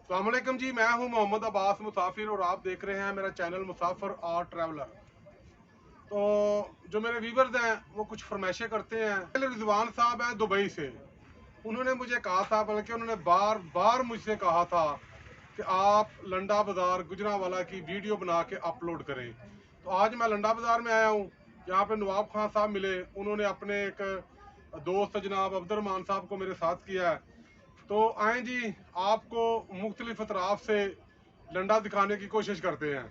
अस्सलाम वालेकुम जी, मैं हूं मोहम्मद अब्बास मुसाफिर और आप देख रहे हैं मेरा चैनल मुसाफिर और ट्रैवलर। तो जो मेरे व्यूवर्स हैं वो कुछ फरमाइशें करते हैं। रिजवान साहब हैं दुबई से, उन्होंने मुझे कहा था, बल्कि उन्होंने बार बार मुझसे कहा था कि आप लंडा बाज़ार गुजरांवाला की वीडियो बना के अपलोड करें। तो आज मैं लंडा बाज़ार में आया हूँ। यहाँ पे नवाब खान साहब मिले, उन्होंने अपने एक दोस्त जनाब अब्दुर्रहमान साहब को मेरे साथ किया है। तो आए जी, आपको मुख्तलिफ अतराफ से लंडा दिखाने की कोशिश करते हैं।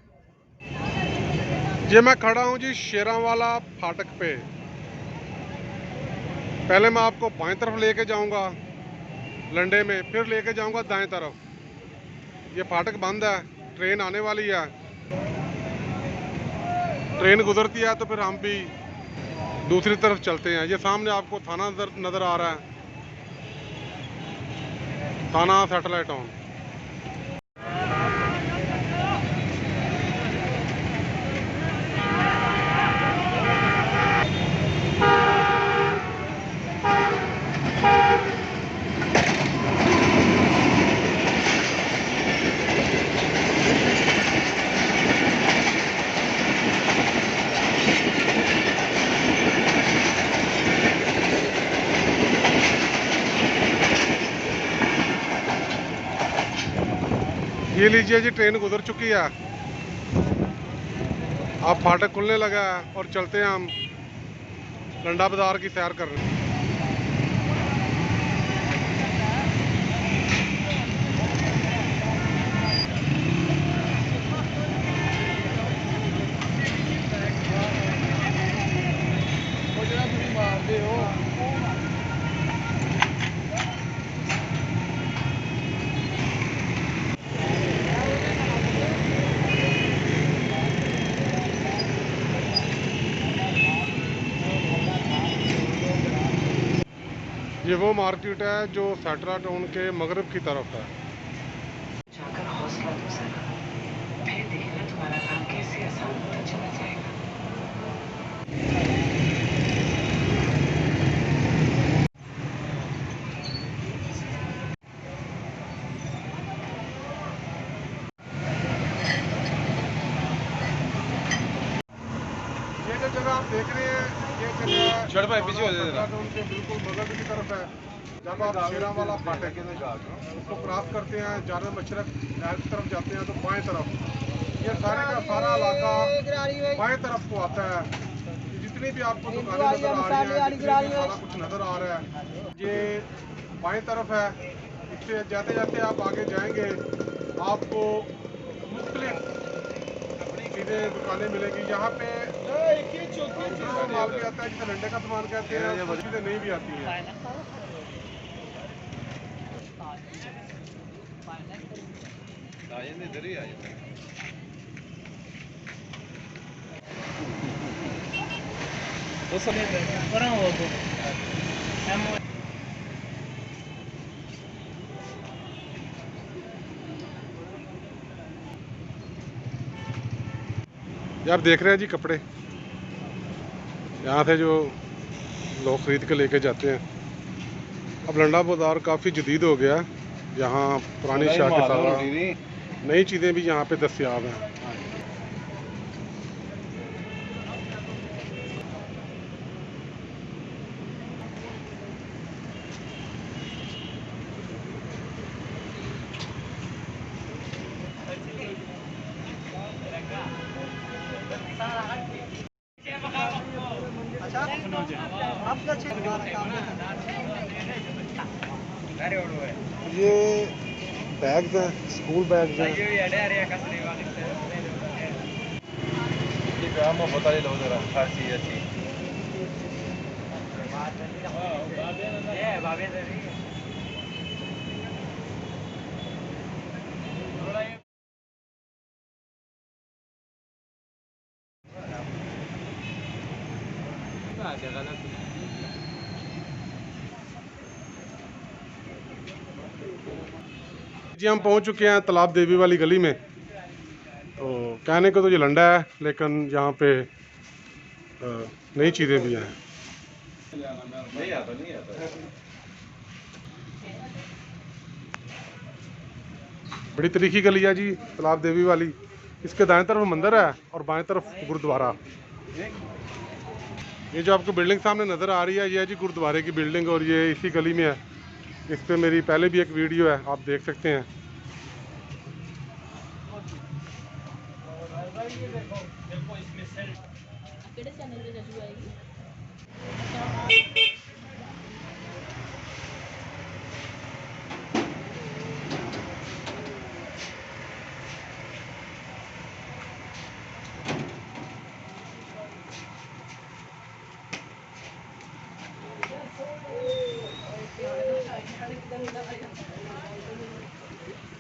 ये मैं खड़ा हूँ जी शेरांवाला फाटक पे। पहले मैं आपको बाएं तरफ लेके जाऊंगा लंडे में, फिर लेके जाऊंगा दाएं तरफ। ये फाटक बंद है, ट्रेन आने वाली है। ट्रेन गुजरती है तो फिर हम भी दूसरी तरफ चलते हैं। ये सामने आपको थाना नज़र आ रहा है, थाना सैटेलाइट टाउन। ये लीजिए जी, ट्रेन गुजर चुकी है। अब फाटक खुलने लगा है और चलते हैं हम लंडा बाज़ार की सैर करने। ये वो मार्केट है जो सैटरा टाउन के मगरब की तरफ है। जाकर हौसला दो जरा, फिर देखना तुम्हारा काम कैसे आसान होता चला जाएगा। ये जो जगह आप देख रहे हैं, ये जगह पीछे उनके बिल्कुल बगल की तरफ है। जब आप शेरांवाला फाटक उसको क्रॉस करते हैं, जाने मशरक नहर की तरफ जाते हैं तो बाएं तरफ ये सारे का सारा इलाका बाएं तरफ को आता है। जितनी भी आपको दुकानें नजर आ रही हैं, जितनी भी सारा कुछ नजर आ रहा है, ये बाएं तरफ है। इससे जाते जाते आप आगे जाएंगे, आपको मुख्तलिफ चीज़ें दुकानें मिलेगी। यहाँ पे माल भी आता है, जिसे लंडे का सामान कहते हैं, कुछ चीज़ें नहीं भी आती हैं। यार देख रहे हैं जी कपड़े, यहाँ से जो लोग खरीद के लेके जाते हैं। अब लंडा बाज़ार काफ़ी जदीद हो गया, यहाँ पुरानी शाह के साथ नई चीज़ें भी यहाँ पे दस्तयाब हैं। ये बैग्स हैं, स्कूल बैग्स हैं। जी हम पहुंच चुके हैं तालाब देवी वाली गली में। तो कहने को तो ये लंडा है, लेकिन यहाँ पे नई चीज़ें भी हैं। बड़ी तरीकी गली है जी तालाब देवी वाली। इसके दाएं तरफ मंदिर है और बाएं तरफ गुरुद्वारा। ये जो आपको बिल्डिंग सामने नज़र आ रही है ये है जी गुरुद्वारे की बिल्डिंग और ये इसी गली में है। इस पे मेरी पहले भी एक वीडियो है, आप देख सकते हैं।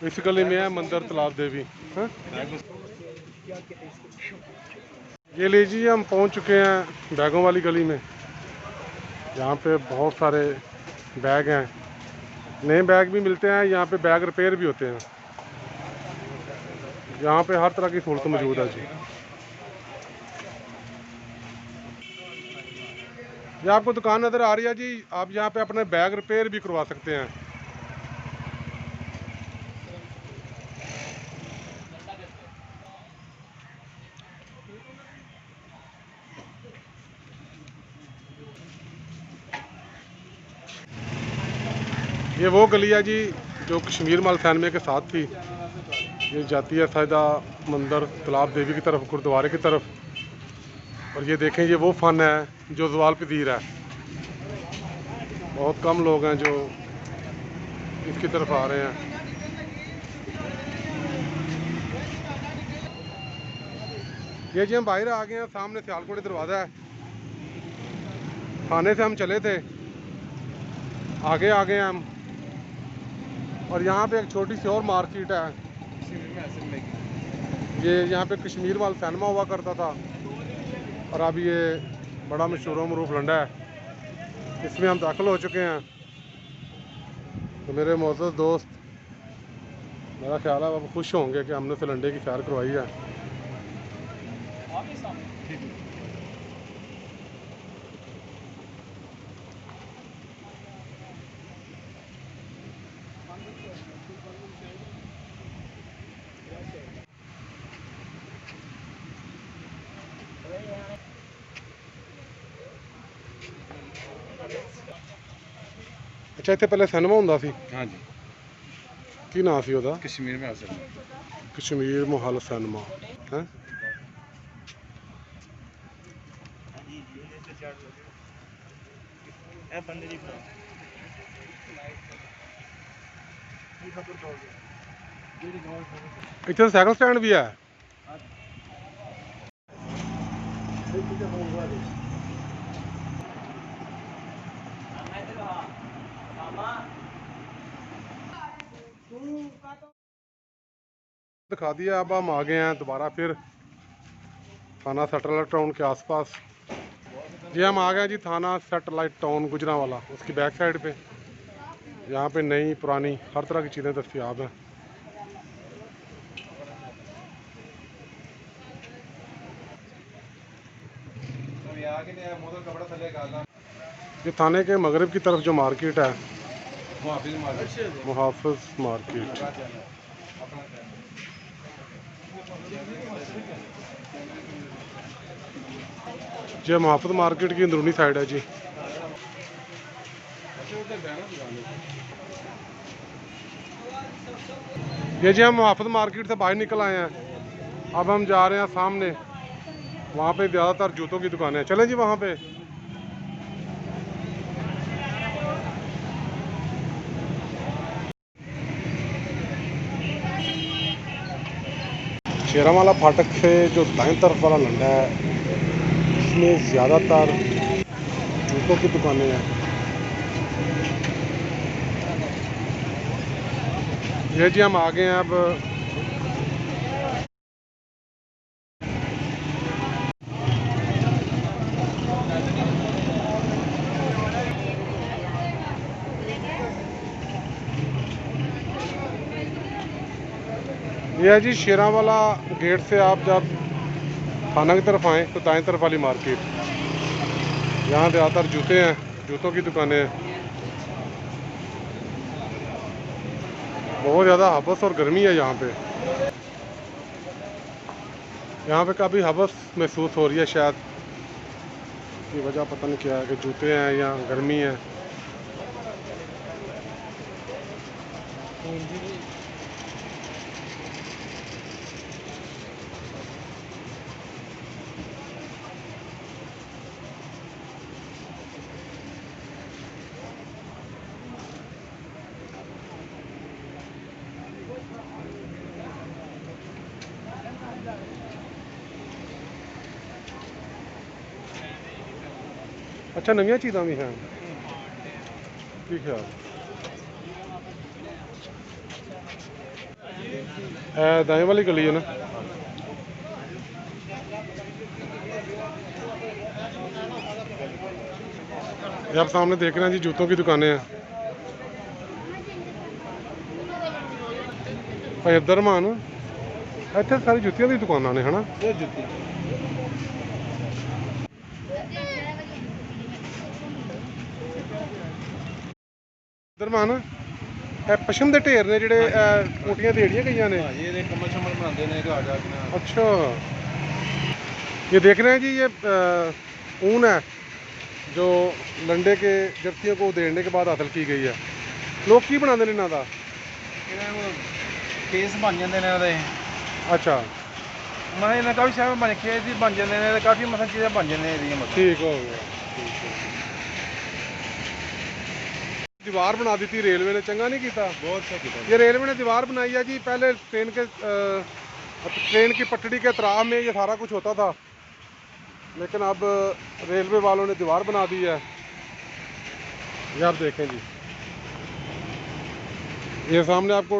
इस गली में है मंदिर तालाब देवी। हाँ? ये लीजिए हम पहुंच चुके हैं बैगों वाली गली में। यहाँ पे बहुत सारे बैग हैं, नए बैग भी मिलते हैं, यहाँ पे बैग रिपेयर भी होते हैं। यहाँ पे हर तरह की सहूलत मौजूद है जी। ये आपको दुकान नज़र आ रही है जी, आप यहाँ पे अपने बैग रिपेयर भी करवा सकते हैं। ये वो गली है जी जो कश्मीर मॉल सैनमे के साथ थी। ये जाती है साइदा मंदिर तालाब देवी की तरफ, गुरुद्वारे की तरफ। और ये देखें ये वो फ़न है जो ज़वाल पज़ीर है। बहुत कम लोग हैं जो इसकी तरफ आ रहे हैं। ये जी हम बाहर आ गए हैं, सामने सियालकोट दरवाज़ा है। थाने से हम चले थे, आगे आ गए हम। और यहाँ पे एक छोटी सी और मार्केट है। ये यहाँ पे कश्मीर मॉल सैनमा हुआ करता था और अब ये बड़ा मशहूर मरूफ लंडा है, इसमें हम दाखिल हो चुके हैं। तो मेरे मोअज़्ज़ज़ दोस्त, मेरा ख्याल है अब खुश होंगे कि हमने उसे लंडे की सैर करवाई है। अच्छा, इतने पहले सिनेमा होंदा सी? हाँ जी, की नाम सी ओदा? कश्मीर में हासिल है। कश्मीर मोहल सिनेमा है। इतने साइकिल स्टैंड भी है। दिखा दिया। अब हम आ गए हैं दोबारा फिर थाना सैटेलाइट टाउन के आसपास। जी हम आ गए जी थाना सैटेलाइट टाउन गुजरांवाला, उसकी बैक साइड पे। यहाँ पे नई पुरानी हर तरह की चीज़ें दस्तियाब हैं। ये थाने के मगरब की तरफ जो मार्केट है, मुहाफिज मार्केट। ये मुहाफिज मार्केट की अंदरूनी साइड है जी। ये जी हम मुहाफिज मार्केट से बाहर निकल आए हैं। अब हम जा रहे हैं सामने, वहाँ पे ज़्यादातर जूतों की दुकानें हैं। चलें जी वहाँ पे। शेरांवाला फाटक से जो दाएं तरफ वाला लंडा है, इसमें ज़्यादातर जूतों की दुकानें हैं। ये जी हम आ गए हैं अब ये है जी शेरांवाला गेट से आप जब थाना की तरफ आएँ तो दाएं तरफ वाली मार्केट, यहाँ ज़्यादातर जूते हैं, जूतों की दुकानें हैं। बहुत ज़्यादा हबस और गर्मी है यहाँ पे। यहाँ पे काफ़ी हबस महसूस हो रही है, शायद ये वजह पता नहीं क्या है कि जूते हैं या गर्मी है। अच्छा नवी चीज़ा भी हैं, ठीक है। दाएं वाली गली है ना। ये आप सामने देख रहे हैं जी, जूतों की दुकानें हैं। भाई अब्दुलरहमान, इतने सारी जुतियों की दुकानें ने है ना। अब्दुलरहमान, पशम के ढेर ने ਜਿਹੜੇ ਕੋਟੀਆਂ ਦੇੜੀਆਂ ਗਈਆਂ ਨੇ। ये कमल शमल बनाते हैं घर जाके। अच्छा, ये देख रहे हैं जी, ये ऊन है जो लंडे के जर्तियों को उधेड़ने के बाद हासिल की गई है। लोग की बनाते हैं इन्हों का? केस बन जाते हैं इन्होंने। अच्छा, मतलब इन्हें काफ़ी शहर बन केस भी बन जाते हैं, काफ़ी मतलब चीज़ें बन जाती हैं मतलब। ठीक हो गया, ठीक है। दीवार बना दी थी रेलवे ने, चंगा नहीं किया। बहुत अच्छा किया। ये रेलवे ने दीवार बनाई है जी। पहले ट्रेन की पटड़ी के अतराफ में ये सारा कुछ होता था, लेकिन अब रेलवे वालों ने दीवार बना दी है। ये आप देखें जी, ये सामने आपको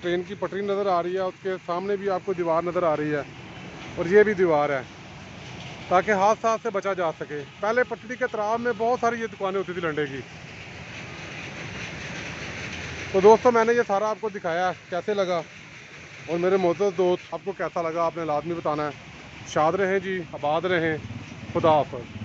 ट्रेन की पटरी नज़र आ रही है, उसके सामने भी आपको दीवार नज़र आ रही है, और ये भी दीवार है ताकि हादसा से बचा जा सके। पहले पटड़ी के अतराफ में बहुत सारी ये दुकानें होती थी लंडे की। तो दोस्तों, मैंने ये सारा आपको दिखाया, कैसे लगा, और मेरे मोअज़्ज़ज़ दोस्त आपको कैसा लगा आपने लाजमी बताना है। शाद रहें जी, आबाद रहें, खुदा हाफ़िज़।